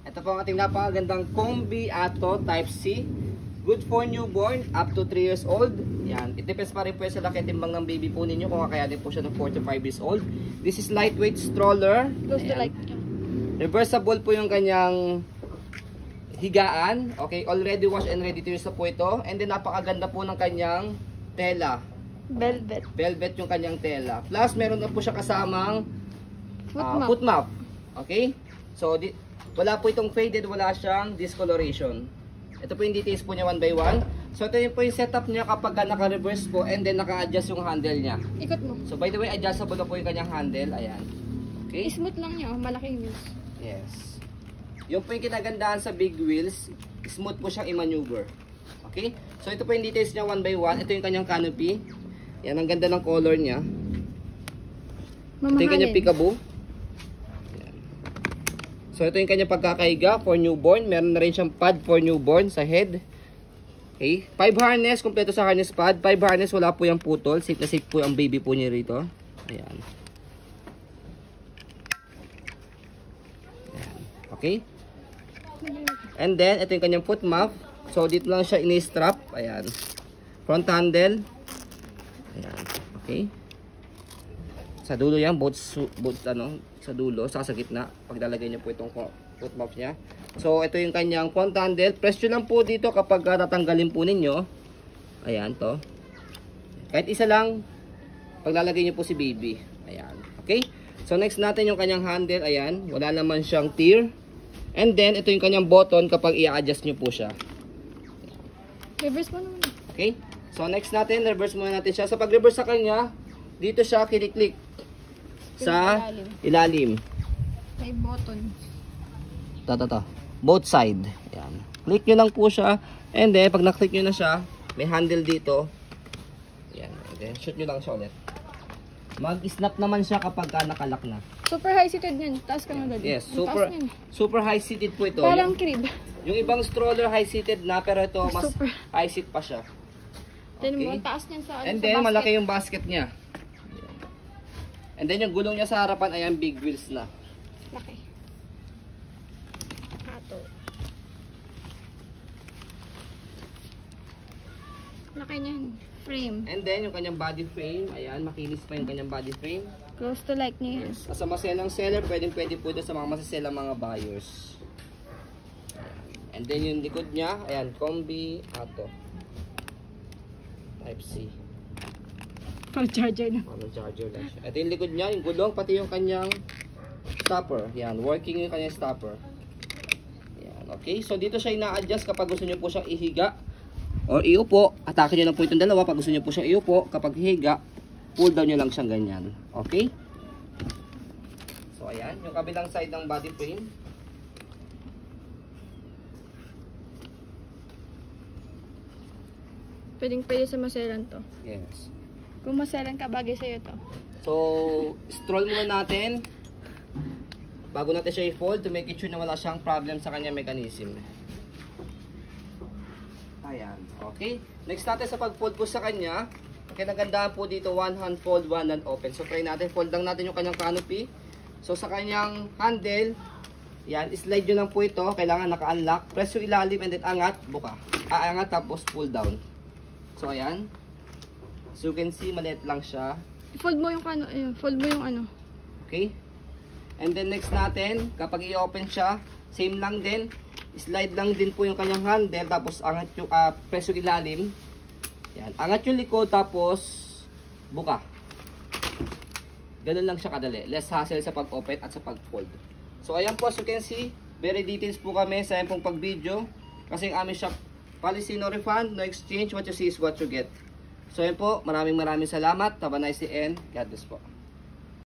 Ito po ang ating napakagandang Combi Ato Type C. Good for newborn up to 3 years old. Yan. It depends pa rin po sa laki timbang ng baby po ninyo kung kakayanin po siya ng 4 to 5 years old. This is lightweight stroller. Close to like. Reversible po yung kanyang higaan. Okay, already wash and ready to use na po ito. And then napakaganda po ng kanyang tela. Velvet. Velvet yung kanyang tela. Plus meron na po siya kasamang Foot map. foot map. Okay? So wala po itong faded, wala siyang discoloration. Ito po yung details po niya 1 by 1. So ito yung po yung setup niya kapag naka-reverse po and then naka-adjust yung handle niya. Ikot mo. So by the way, adjustable na po yung kanyang handle. Ayan. Okay? Smooth lang niya. Malaking wheels. Yes. Yung po yung kinagandahan sa big wheels, smooth po siyang i-maneuver. Okay? So ito po yung details niya 1 by 1. Ito yung kanyang canopy. Yan, ang ganda ng color niya. Ito yung kanyang peekaboo. Yan. So ito yung kanyang pagkakaiga for newborn. Meron na rin siyang pad for newborn sa head. Okay? 5 harness, kompleto sa harness pad. 5 harness, wala po yung putol. Safe na safe po ang baby po niya rito. Ayan. Ayan. Okay? And then, ito yung kanyang foot map. So, dito lang siya ini-strap. Ayan. Front handle. Ayan. Okay. Sa dulo yan. Both sa dulo. Sa gitna. Paglalagay niyo po itong foot map niya. So, ito yung kanyang front handle. Press nyo lang po dito kapag tatanggalin po ninyo. Ayan, to. Kahit isa lang, paglalagay niyo po si baby. Ayan. Okay. So, next natin yung kanyang handle. Ayan. Wala naman siyang tear. And then, ito yung kanyang button kapag i-adjust nyo po siya. Reverse mo naman. Okay? So, next natin, reverse muna natin siya. Sa pag-reverse sa kanya, dito siya kiniklik sa ilalim. May button. Ito. Both side. Ayan. Click nyo lang po siya. And then, pag na-click nyo na siya, may handle dito. Ayan. And then, shoot nyo lang siya ulit. Mag-snap naman siya kapag nakalock na. Super high-seated yan. Taas ka nga dali. Yes, super high-seated po ito. Parang crib. Yung ibang stroller high-seated na, pero ito mas Super. high-seat pa siya. Then mo, taas niyan sa And sa then, basket. malaki yung basket niya. And then, yung gulong niya sa harapan, ayan, big wheels na. Laki. Ato. Laki niyan. Frame. And then, yung kanyang body frame, ayan, makinis pa yung kanyang body frame. Close to like niya yan. As a maselang seller, pwede po ito sa mga masaselang mga buyers. And then, yung likod niya, ayan, Combi Ato. Type C. Pang charger na. Ano, charger lang siya. Ito yung likod niya, yung gulong, pati yung kanyang stopper. Yan, working yung kanyang stopper. Yan, okay. So, dito siya ina-adjust kapag gusto niyo po siyang ihiga or iupo. Atake niyo lang po itong dalawa. Pag gusto niyo po siyang iupo, kapag higa, pull down niyo lang siyang ganyan. Okay? So, ayan. Yung kabilang side ng body frame. Pwede sa maselan to. Yes. Kung maselan ka, bagay sa'yo to. So, stroll muna natin bago natin siya i-fold to make it sure na wala siyang problem sa kanya mechanism. Ayan. Okay. Next natin sa pag-fold po sa kanya, ang kinagandaan po dito, one hand fold, one hand open. So, try natin. Fold lang natin yung kanyang canopy. So, sa kanyang handle, yan, slide nyo lang po ito. Kailangan naka-unlock. Press yung ilalim and then angat, buka. Aangat tapos pull down. So, ayan. So, you can see, maliit lang siya. Fold mo yung ano, fold mo yung ano. Okay? And then next natin, kapag i-open siya, same lang din. Slide lang din po yung kanyang handle, tapos angat yung, press yung ilalim. Yan. Angat yung likod, tapos buka. Ganun lang siya kadali. Less hassle sa pag-open at sa pag-fold. So, ayan po, as you can see, very details po kami sa pong pag-video. Kasi ang aming shop policy, no refund, no exchange. What you see is what you get. So, ayan po, maraming salamat. Have a nice day and God bless po.